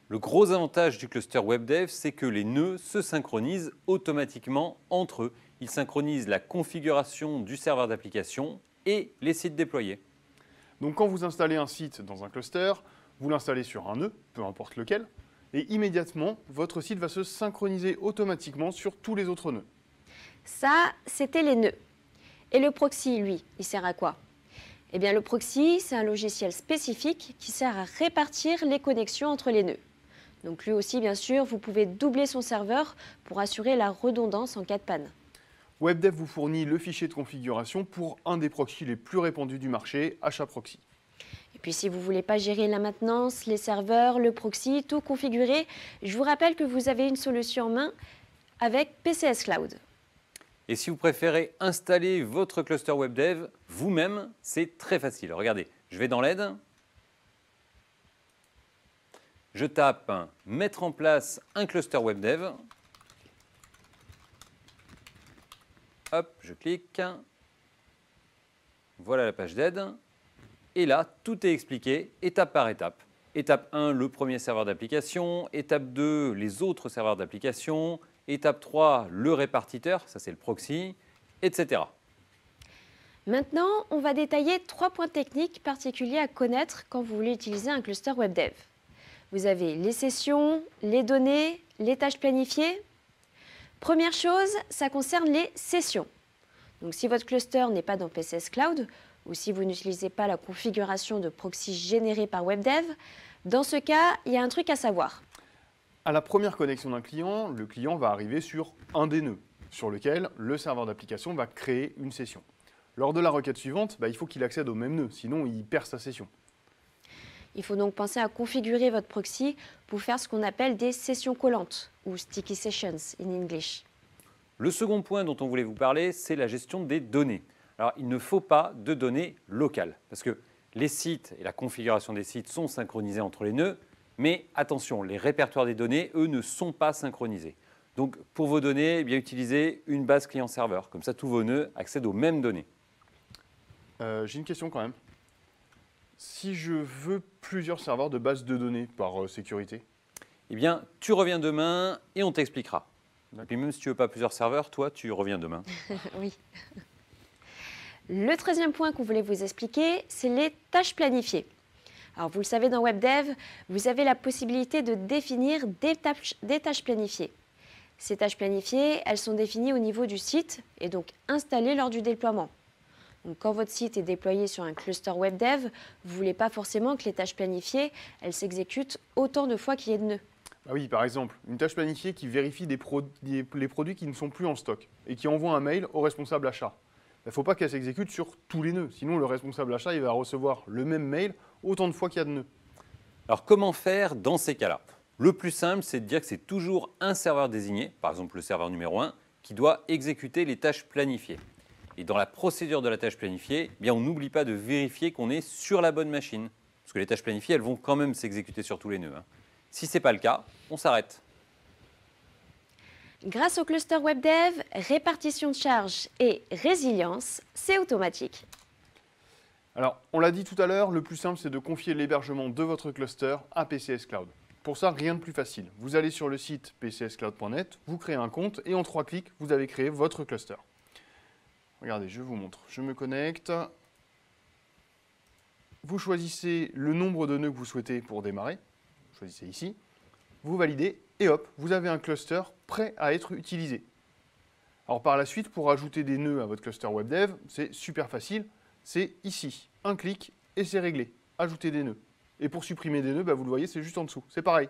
Le gros avantage du cluster WebDev, c'est que les nœuds se synchronisent automatiquement entre eux. Ils synchronisent la configuration du serveur d'application et les sites déployés. Donc quand vous installez un site dans un cluster, vous l'installez sur un nœud, peu importe lequel, et immédiatement, votre site va se synchroniser automatiquement sur tous les autres nœuds. Ça, c'était les nœuds. Et le proxy, lui, il sert à quoi? Eh bien, le proxy, c'est un logiciel spécifique qui sert à répartir les connexions entre les nœuds. Donc lui aussi, bien sûr, vous pouvez doubler son serveur pour assurer la redondance en cas de panne. WebDev vous fournit le fichier de configuration pour un des proxys les plus répandus du marché, HAProxy. Et puis si vous ne voulez pas gérer la maintenance, les serveurs, le proxy, tout configurer, je vous rappelle que vous avez une solution en main avec PCS Cloud. Et si vous préférez installer votre cluster WebDev vous-même, c'est très facile. Regardez, je vais dans l'aide. Je tape « Mettre en place un cluster WebDev ». Hop, je clique. Voilà la page d'aide. Et là, tout est expliqué étape par étape. Étape 1, le premier serveur d'application. Étape 2, les autres serveurs d'application. Étape 3, le répartiteur, ça c'est le proxy, etc. Maintenant, on va détailler 3 points techniques particuliers à connaître quand vous voulez utiliser un cluster WebDev. Vous avez les sessions, les données, les tâches planifiées. Première chose, ça concerne les sessions. Donc si votre cluster n'est pas dans PCS Cloud, ou si vous n'utilisez pas la configuration de proxy générée par WebDev, dans ce cas, il y a un truc à savoir. À la première connexion d'un client, le client va arriver sur un des nœuds, sur lequel le serveur d'application va créer une session. Lors de la requête suivante, il faut qu'il accède au même nœud, sinon il perd sa session. Il faut donc penser à configurer votre proxy pour faire ce qu'on appelle des sessions collantes, ou sticky sessions in English. Le second point dont on voulait vous parler, c'est la gestion des données. Alors, il ne faut pas de données locales, parce que les sites et la configuration des sites sont synchronisés entre les nœuds, mais attention, les répertoires des données, eux, ne sont pas synchronisés. Donc, pour vos données, utilisez une base client-serveur. Comme ça, tous vos nœuds accèdent aux mêmes données. J'ai une question quand même. Si je veux plusieurs serveurs de base de données par sécurité? Eh bien, tu reviens demain et on t'expliquera. Et puis même si tu ne veux pas plusieurs serveurs, toi, tu reviens demain. Oui. Le 13e point qu'on voulait vous expliquer, c'est les tâches planifiées. Alors, vous le savez, dans WebDev, vous avez la possibilité de définir des tâches planifiées. Ces tâches planifiées, elles sont définies au niveau du site et donc installées lors du déploiement. Donc, quand votre site est déployé sur un cluster WebDev, vous ne voulez pas forcément que les tâches planifiées, elles s'exécutent autant de fois qu'il y ait de nœuds. Ah oui, par exemple, une tâche planifiée qui vérifie les produits qui ne sont plus en stock et qui envoie un mail au responsable achat. Il ne faut pas qu'elle s'exécute sur tous les nœuds, sinon le responsable achat il va recevoir le même mail autant de fois qu'il y a de nœuds. Alors, comment faire dans ces cas-là? Le plus simple, c'est de dire que c'est toujours un serveur désigné, par exemple le serveur numéro 1, qui doit exécuter les tâches planifiées. Et dans la procédure de la tâche planifiée, on n'oublie pas de vérifier qu'on est sur la bonne machine. Parce que les tâches planifiées, elles vont quand même s'exécuter sur tous les nœuds. Si ce n'est pas le cas, on s'arrête. Grâce au cluster WebDev, répartition de charges et résilience, c'est automatique. Alors, on l'a dit tout à l'heure, le plus simple, c'est de confier l'hébergement de votre cluster à PCS Cloud. Pour ça, rien de plus facile. Vous allez sur le site pcscloud.net, vous créez un compte et en 3 clics, vous avez créé votre cluster. Regardez, je vous montre. Je me connecte. Vous choisissez le nombre de nœuds que vous souhaitez pour démarrer. Vous choisissez ici. Vous validez et hop, vous avez un cluster prêt à être utilisé. Alors par la suite, pour ajouter des nœuds à votre cluster WebDev, c'est super facile. C'est ici, un clic et c'est réglé. Ajouter des nœuds. Et pour supprimer des nœuds, vous le voyez, c'est juste en dessous. C'est pareil.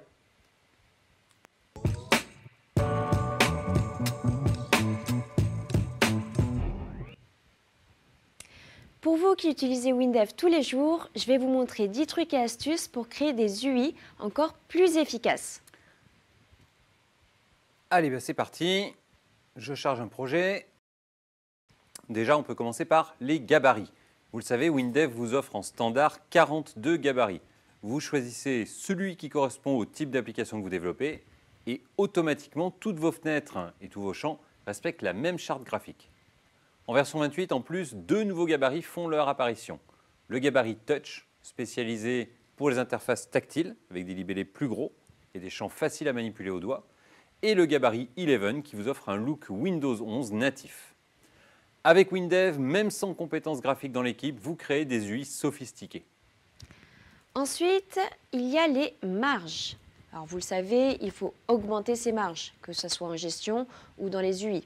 Pour vous qui utilisez WinDev tous les jours, je vais vous montrer 10 trucs et astuces pour créer des UI encore plus efficaces. Allez, c'est parti. Je charge un projet. Déjà, on peut commencer par les gabarits. Vous le savez, WinDev vous offre en standard 42 gabarits. Vous choisissez celui qui correspond au type d'application que vous développez et automatiquement, toutes vos fenêtres et tous vos champs respectent la même charte graphique. En version 28, en plus, 2 nouveaux gabarits font leur apparition. Le gabarit Touch, spécialisé pour les interfaces tactiles, avec des libellés plus gros et des champs faciles à manipuler au doigt, et le gabarit 11, qui vous offre un look Windows 11 natif. Avec WinDev, même sans compétences graphiques dans l'équipe, vous créez des UI sophistiqués. Ensuite, il y a les marges. Alors vous le savez, il faut augmenter ces marges, que ce soit en gestion ou dans les UI.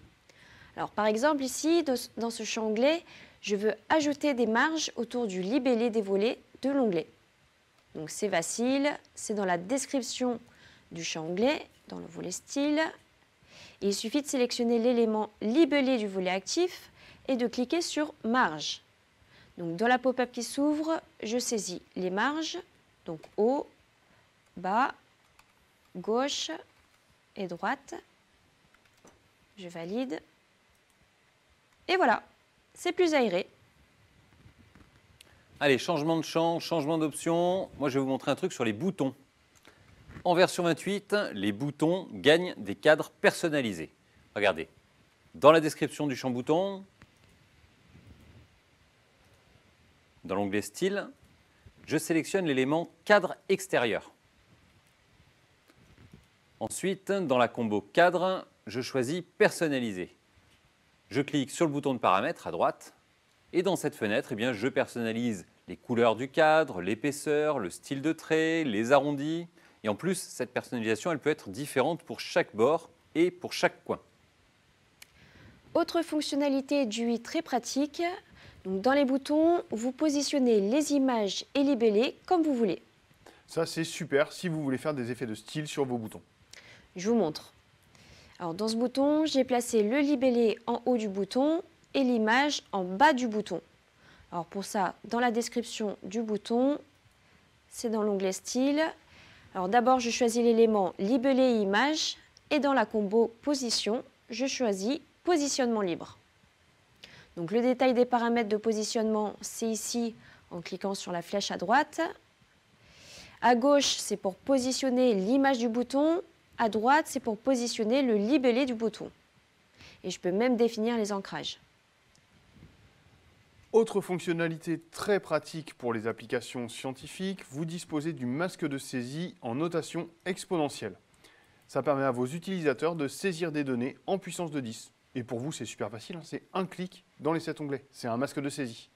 Alors par exemple ici, dans ce champ onglet, je veux ajouter des marges autour du libellé des volets de l'onglet. Donc c'est facile, c'est dans la description du champ onglet, dans le volet style. Et il suffit de sélectionner l'élément libellé du volet actif et de cliquer sur marge. Donc dans la pop-up qui s'ouvre, je saisis les marges, donc haut, bas, gauche et droite. Je valide. Et voilà, c'est plus aéré. Allez, changement de champ, changement d'option. Moi, je vais vous montrer un truc sur les boutons. En version 28, les boutons gagnent des cadres personnalisés. Regardez, dans la description du champ bouton, dans l'onglet Style, je sélectionne l'élément cadre extérieur. Ensuite, dans la combo cadre, je choisis personnaliser. Je clique sur le bouton de paramètres à droite et dans cette fenêtre, je personnalise les couleurs du cadre, l'épaisseur, le style de trait, les arrondis. Et en plus, cette personnalisation, elle peut être différente pour chaque bord et pour chaque coin. Autre fonctionnalité d'UI très pratique, Donc, dans les boutons, vous positionnez les images et libellés comme vous voulez. Ça, c'est super si vous voulez faire des effets de style sur vos boutons. Je vous montre. Alors, dans ce bouton, j'ai placé le libellé en haut du bouton et l'image en bas du bouton. Alors pour ça, dans la description du bouton, c'est dans l'onglet Style. Alors d'abord, je choisis l'élément libellé et image et dans la combo Position, je choisis Positionnement libre. Donc le détail des paramètres de positionnement, c'est ici en cliquant sur la flèche à droite. À gauche, c'est pour positionner l'image du bouton. À droite, c'est pour positionner le libellé du bouton. Et je peux même définir les ancrages. Autre fonctionnalité très pratique pour les applications scientifiques, vous disposez du masque de saisie en notation exponentielle. Ça permet à vos utilisateurs de saisir des données en puissance de 10. Et pour vous, c'est super facile, hein, c'est un clic dans les 7 onglets. C'est un masque de saisie.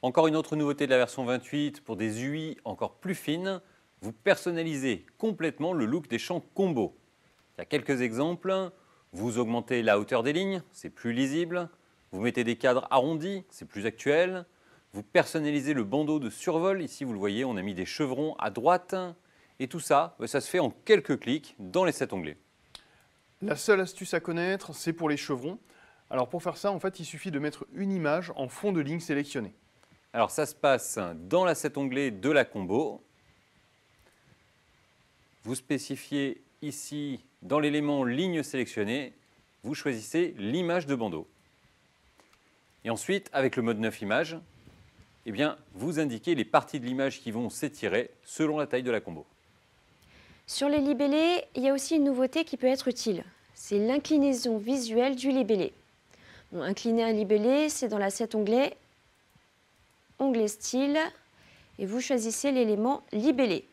Encore une autre nouveauté de la version 28, pour des UI encore plus fines, vous personnalisez complètement le look des champs combo. Il y a quelques exemples. Vous augmentez la hauteur des lignes, c'est plus lisible. Vous mettez des cadres arrondis, c'est plus actuel. Vous personnalisez le bandeau de survol. Ici, vous le voyez, on a mis des chevrons à droite. Et tout ça, ça se fait en quelques clics dans les 7 onglets. La seule astuce à connaître, c'est pour les chevrons. Alors pour faire ça, en fait, il suffit de mettre une image en fond de ligne sélectionné. Alors ça se passe dans la 7 onglets de la combo. Vous spécifiez ici, dans l'élément ligne sélectionnée, vous choisissez l'image de bandeau. Et ensuite, avec le mode 9 images, eh bien, vous indiquez les parties de l'image qui vont s'étirer selon la taille de la combo. Sur les libellés, il y a aussi une nouveauté qui peut être utile. C'est l'inclinaison visuelle du libellé. Bon, incliner un libellé, c'est dans la 7 onglets, onglet Style, et vous choisissez l'élément libellé.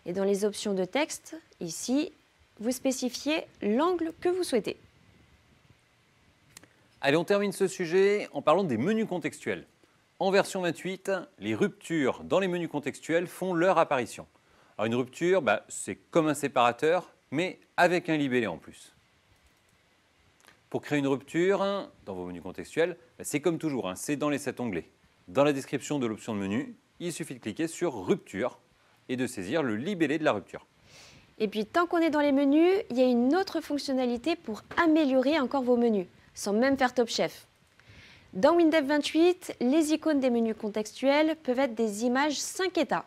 Et dans les options de texte, ici, vous spécifiez l'angle que vous souhaitez. Allez, on termine ce sujet en parlant des menus contextuels. En version 28, les ruptures dans les menus contextuels font leur apparition. Alors une rupture, c'est comme un séparateur, mais avec un libellé en plus. Pour créer une rupture dans vos menus contextuels, c'est comme toujours, c'est dans les 7 onglets. Dans la description de l'option de menu, il suffit de cliquer sur Rupture et de saisir le libellé de la rupture. Et puis, tant qu'on est dans les menus, il y a une autre fonctionnalité pour améliorer encore vos menus, sans même faire Top Chef. Dans Windev 28, les icônes des menus contextuels peuvent être des images 5 états.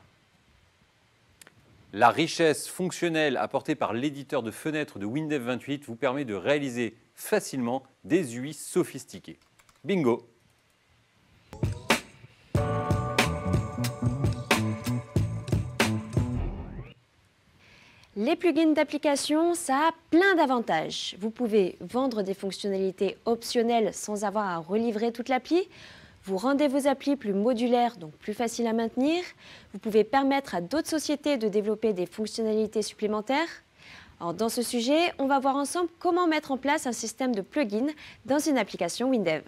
La richesse fonctionnelle apportée par l'éditeur de fenêtres de Windev 28 vous permet de réaliser facilement des UI sophistiqués. Bingo! Les plugins d'application, ça a plein d'avantages. Vous pouvez vendre des fonctionnalités optionnelles sans avoir à relivrer toute l'appli. Vous rendez vos applis plus modulaires, donc plus faciles à maintenir. Vous pouvez permettre à d'autres sociétés de développer des fonctionnalités supplémentaires. Alors, dans ce sujet, on va voir ensemble comment mettre en place un système de plugins dans une application Windev.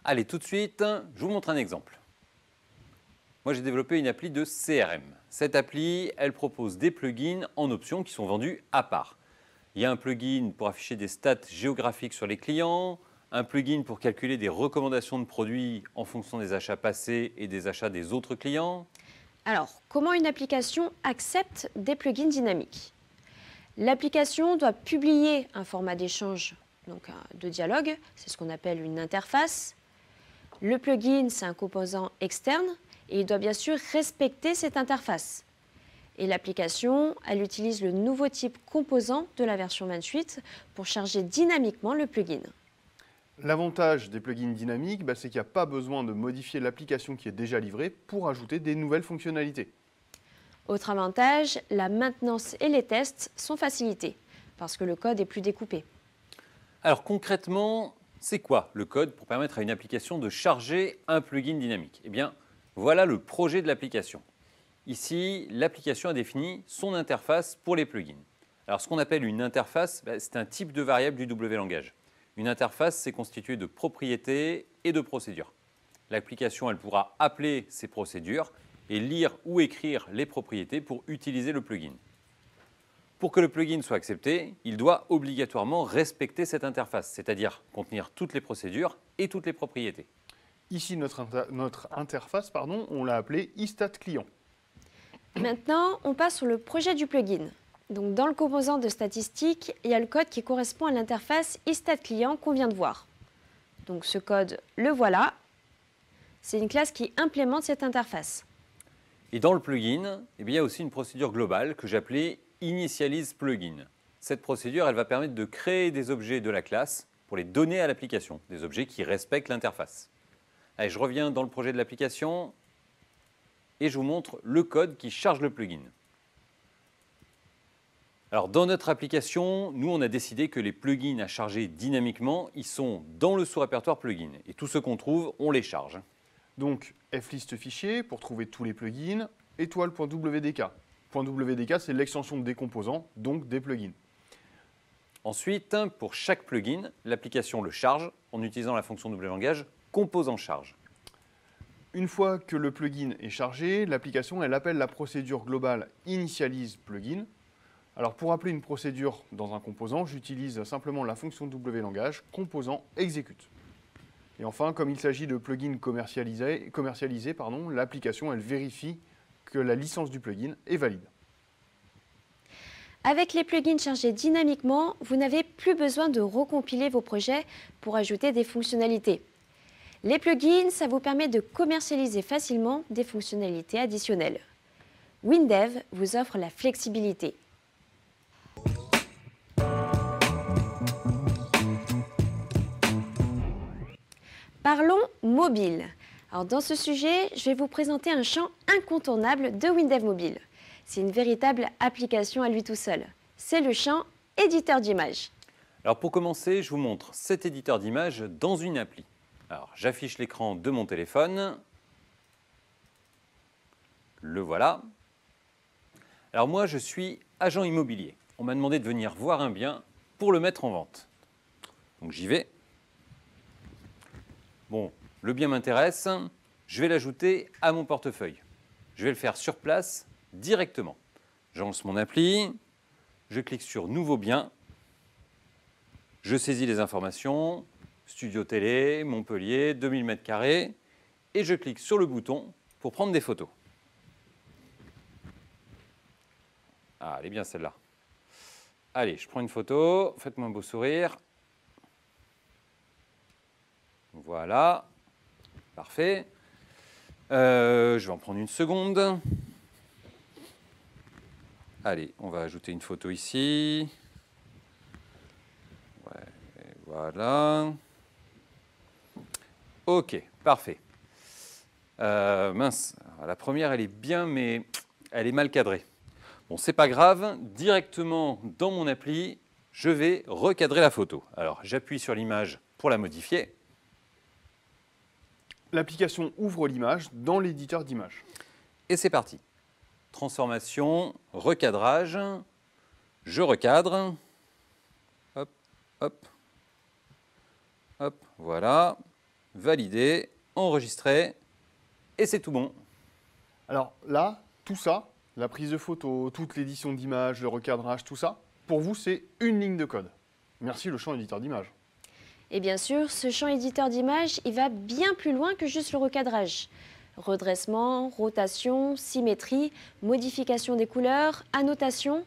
Allez, tout de suite, je vous montre un exemple. Moi, j'ai développé une appli de CRM. Cette appli, elle propose des plugins en option qui sont vendus à part. Il y a un plugin pour afficher des stats géographiques sur les clients, un plugin pour calculer des recommandations de produits en fonction des achats passés et des achats des autres clients. Alors, comment une application accepte des plugins dynamiques? L'application doit publier un format d'échange, donc de dialogue, c'est ce qu'on appelle une interface. Le plugin, c'est un composant externe et il doit bien sûr respecter cette interface. Et l'application, elle utilise le nouveau type composant de la version 28 pour charger dynamiquement le plugin. L'avantage des plugins dynamiques, c'est qu'il n'y a pas besoin de modifier l'application qui est déjà livrée pour ajouter des nouvelles fonctionnalités. Autre avantage, la maintenance et les tests sont facilités parce que le code est plus découpé. Alors concrètement, c'est quoi le code pour permettre à une application de charger un plugin dynamique? Eh bien, voilà le projet de l'application. Ici, l'application a défini son interface pour les plugins. Alors ce qu'on appelle une interface, c'est un type de variable du W-langage. Une interface, c'est constitué de propriétés et de procédures. L'application, elle pourra appeler ces procédures et lire ou écrire les propriétés pour utiliser le plugin. Pour que le plugin soit accepté, il doit obligatoirement respecter cette interface, c'est-à-dire contenir toutes les procédures et toutes les propriétés. Ici, notre interface, on l'a appelée iStatClient. Maintenant, on passe sur le projet du plugin. Donc, dans le composant de statistiques, il y a le code qui correspond à l'interface iStatClient qu'on vient de voir. Donc, ce code, le voilà. C'est une classe qui implémente cette interface. Et dans le plugin, il y a aussi une procédure globale que j'ai appelée InitializePlugin. Cette procédure, elle va permettre de créer des objets de la classe pour les donner à l'application, des objets qui respectent l'interface. Allez, je reviens dans le projet de l'application et je vous montre le code qui charge le plugin. Alors, dans notre application, nous, on a décidé que les plugins à charger dynamiquement, ils sont dans le sous-répertoire plugin. Et tout ce qu'on trouve, on les charge. Donc, flist fichier pour trouver tous les plugins, étoile.wdk. .wdk, c'est l'extension des composants, donc des plugins. Ensuite, pour chaque plugin, l'application le charge en utilisant la fonction double langage composant charge. Une fois que le plugin est chargé, l'application elle appelle la procédure globale InitializePlugin. Alors pour appeler une procédure dans un composant, j'utilise simplement la fonction WLangage composant exécute. Et enfin, comme il s'agit de plugins commercialisés, l'application elle vérifie que la licence du plugin est valide. Avec les plugins chargés dynamiquement, vous n'avez plus besoin de recompiler vos projets pour ajouter des fonctionnalités. Les plugins, ça vous permet de commercialiser facilement des fonctionnalités additionnelles. WinDev vous offre la flexibilité. Parlons mobile. Alors dans ce sujet, je vais vous présenter un champ incontournable de WinDev Mobile. C'est une véritable application à lui tout seul. C'est le champ éditeur d'images. Alors pour commencer, je vous montre cet éditeur d'images dans une appli. Alors j'affiche l'écran de mon téléphone. Le voilà. Alors moi, je suis agent immobilier. On m'a demandé de venir voir un bien pour le mettre en vente. Donc j'y vais. Bon, le bien m'intéresse, je vais l'ajouter à mon portefeuille. Je vais le faire sur place directement. Je lance mon appli, je clique sur Nouveau bien, je saisis les informations, studio télé, Montpellier, 2000 m², et je clique sur le bouton pour prendre des photos. Ah, elle est bien celle-là. Allez, je prends une photo, faites-moi un beau sourire. Voilà, parfait. Je vais en prendre une seconde. Allez, on va ajouter une photo ici. Ouais, voilà. Ok, parfait. Mince, la première, elle est bien, mais elle est mal cadrée. Bon, c'est pas grave. Directement dans mon appli, je vais recadrer la photo. Alors, j'appuie sur l'image pour la modifier. L'application ouvre l'image dans l'éditeur d'images. Et c'est parti. Transformation, recadrage. Je recadre. Hop, hop. Hop, voilà. Valider, enregistrer. Et c'est tout bon. Alors là, tout ça, la prise de photo, toute l'édition d'images, le recadrage, tout ça, pour vous, c'est une ligne de code. Merci le champ éditeur d'images. Et bien sûr, ce champ éditeur d'images, il va bien plus loin que juste le recadrage. Redressement, rotation, symétrie, modification des couleurs, annotation.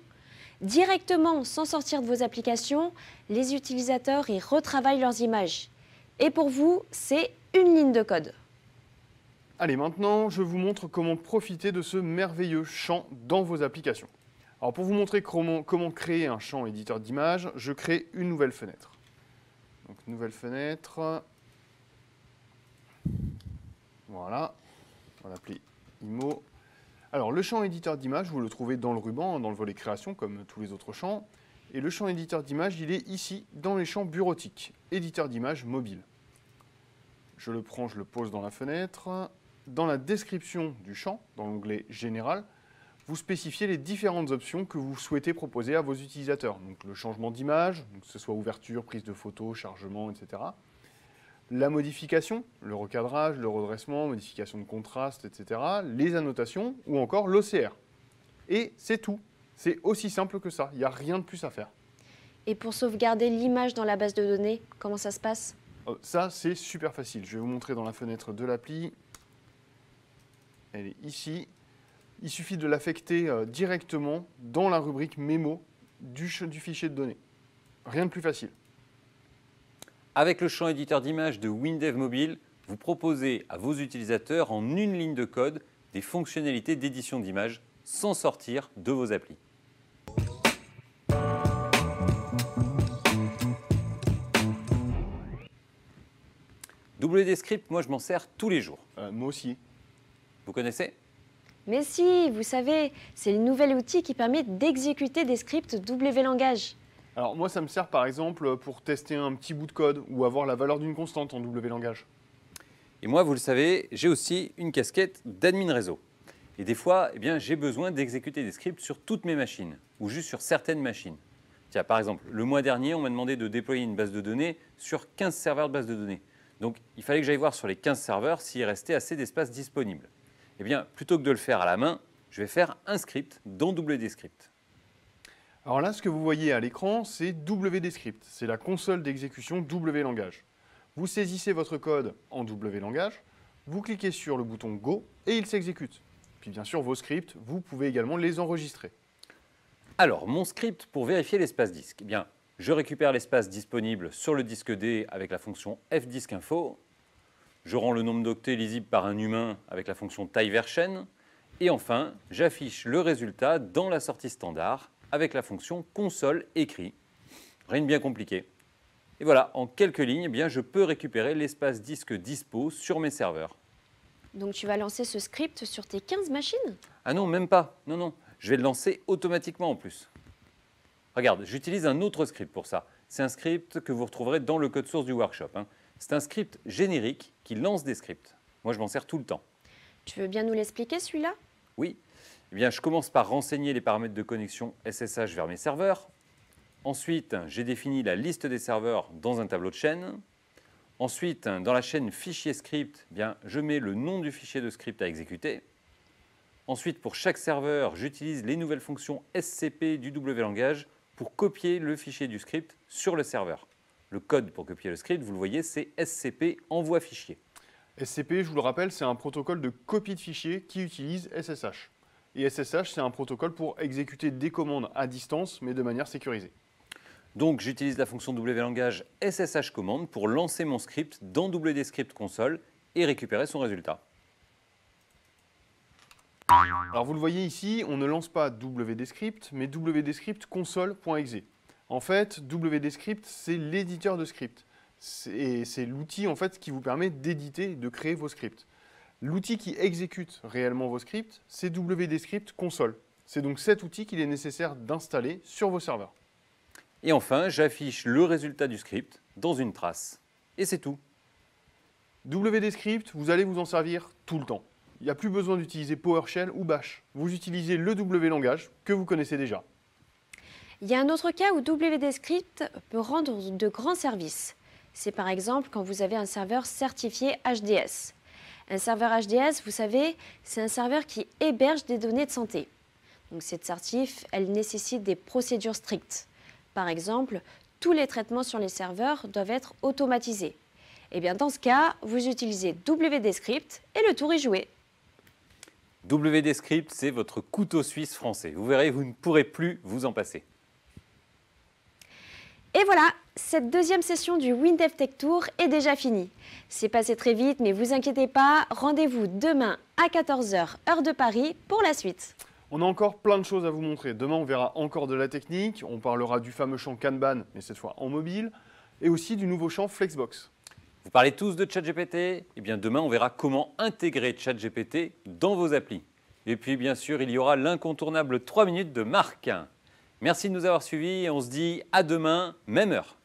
Directement, sans sortir de vos applications, les utilisateurs y retravaillent leurs images. Et pour vous, c'est une ligne de code. Allez, maintenant, je vous montre comment profiter de ce merveilleux champ dans vos applications. Alors, pour vous montrer comment créer un champ éditeur d'images, je crée une nouvelle fenêtre. Donc, nouvelle fenêtre. Voilà. On va l'appeler IMO. Alors, le champ éditeur d'images, vous le trouvez dans le ruban, dans le volet création, comme tous les autres champs. Et le champ éditeur d'images, il est ici, dans les champs bureautiques. Éditeur d'images mobile. Je le prends, je le pose dans la fenêtre. Dans la description du champ, dans l'onglet Général, vous spécifiez les différentes options que vous souhaitez proposer à vos utilisateurs. Donc le changement d'image, que ce soit ouverture, prise de photo, chargement, etc. La modification, le recadrage, le redressement, modification de contraste, etc. Les annotations ou encore l'OCR. Et c'est tout. C'est aussi simple que ça, il n'y a rien de plus à faire. Et pour sauvegarder l'image dans la base de données, comment ça se passe? Ça, c'est super facile. Je vais vous montrer dans la fenêtre de l'appli. Elle est ici. Il suffit de l'affecter directement dans la rubrique mémo du fichier de données. Rien de plus facile. Avec le champ éditeur d'images de WinDev Mobile, vous proposez à vos utilisateurs en une ligne de code des fonctionnalités d'édition d'images sans sortir de vos applis. WD Script, moi je m'en sers tous les jours. Moi aussi. Vous connaissez? Mais si, vous savez, c'est le nouvel outil qui permet d'exécuter des scripts WLangage. Alors moi, ça me sert par exemple pour tester un petit bout de code ou avoir la valeur d'une constante en WLangage. Et moi, vous le savez, j'ai aussi une casquette d'admin réseau. Et des fois, j'ai besoin d'exécuter des scripts sur toutes mes machines ou juste sur certaines machines. Tiens, par exemple, le mois dernier, on m'a demandé de déployer une base de données sur 15 serveurs de base de données. Donc, il fallait que j'aille voir sur les 15 serveurs s'il restait assez d'espace disponible. Eh bien, plutôt que de le faire à la main, je vais faire un script dans WD Script. Alors là, ce que vous voyez à l'écran, c'est WD Script. C'est la console d'exécution WLangage. Vous saisissez votre code en WLangage, vous cliquez sur le bouton Go et il s'exécute. Puis bien sûr, vos scripts, vous pouvez également les enregistrer. Alors, mon script pour vérifier l'espace disque. Eh bien, je récupère l'espace disponible sur le disque D avec la fonction fdiskinfo. Je rends le nombre d'octets lisible par un humain avec la fonction taille/chaîne. Et enfin, j'affiche le résultat dans la sortie standard avec la fonction console écrit. Rien de bien compliqué. Et voilà, en quelques lignes, je peux récupérer l'espace disque dispo sur mes serveurs. Donc tu vas lancer ce script sur tes 15 machines? Ah non, même pas. Non, non. Je vais le lancer automatiquement en plus. Regarde, j'utilise un autre script pour ça. C'est un script que vous retrouverez dans le code source du workshop. C'est un script générique qui lance des scripts. Moi, je m'en sers tout le temps. Tu veux bien nous l'expliquer celui-là? Oui. Je commence par renseigner les paramètres de connexion SSH vers mes serveurs. Ensuite, j'ai défini la liste des serveurs dans un tableau de chaîne. Ensuite, dans la chaîne fichier script, je mets le nom du fichier de script à exécuter. Ensuite, pour chaque serveur, j'utilise les nouvelles fonctions SCP du WLangage pour copier le fichier du script sur le serveur. Le code pour copier le script, vous le voyez, c'est SCP envoi fichier. SCP, je vous le rappelle, c'est un protocole de copie de fichiers qui utilise SSH. Et SSH, c'est un protocole pour exécuter des commandes à distance, mais de manière sécurisée. Donc, j'utilise la fonction WLangage SSH commande pour lancer mon script dans WD Script console et récupérer son résultat. Alors, vous le voyez ici, on ne lance pas WD Script, mais WD Script console.exe. En fait, WD Script, c'est l'éditeur de script. C'est l'outil en fait, qui vous permet d'éditer, de créer vos scripts. L'outil qui exécute réellement vos scripts, c'est WD Script console. C'est donc cet outil qu'il est nécessaire d'installer sur vos serveurs. Et enfin, j'affiche le résultat du script dans une trace. Et c'est tout. WD Script, vous allez vous en servir tout le temps. Il n'y a plus besoin d'utiliser PowerShell ou Bash. Vous utilisez le WLangage que vous connaissez déjà. Il y a un autre cas où WD Script peut rendre de grands services. C'est par exemple quand vous avez un serveur certifié HDS. Un serveur HDS, vous savez, c'est un serveur qui héberge des données de santé. Donc cette certif, elle nécessite des procédures strictes. Par exemple, tous les traitements sur les serveurs doivent être automatisés. Et bien dans ce cas, vous utilisez WD Script et le tour est joué. WD Script, c'est votre couteau suisse français. Vous verrez, vous ne pourrez plus vous en passer. Et voilà, cette deuxième session du WinDev Tech Tour est déjà finie. C'est passé très vite, mais vous inquiétez pas, rendez-vous demain à 14 h, heure de Paris, pour la suite. On a encore plein de choses à vous montrer. Demain, on verra encore de la technique, on parlera du fameux champ Kanban, mais cette fois en mobile, et aussi du nouveau champ Flexbox. Vous parlez tous de ChatGPT? Eh bien demain, on verra comment intégrer ChatGPT dans vos applis. Et puis bien sûr, il y aura l'incontournable 3 minutes de Marc. Merci de nous avoir suivis et on se dit à demain, même heure.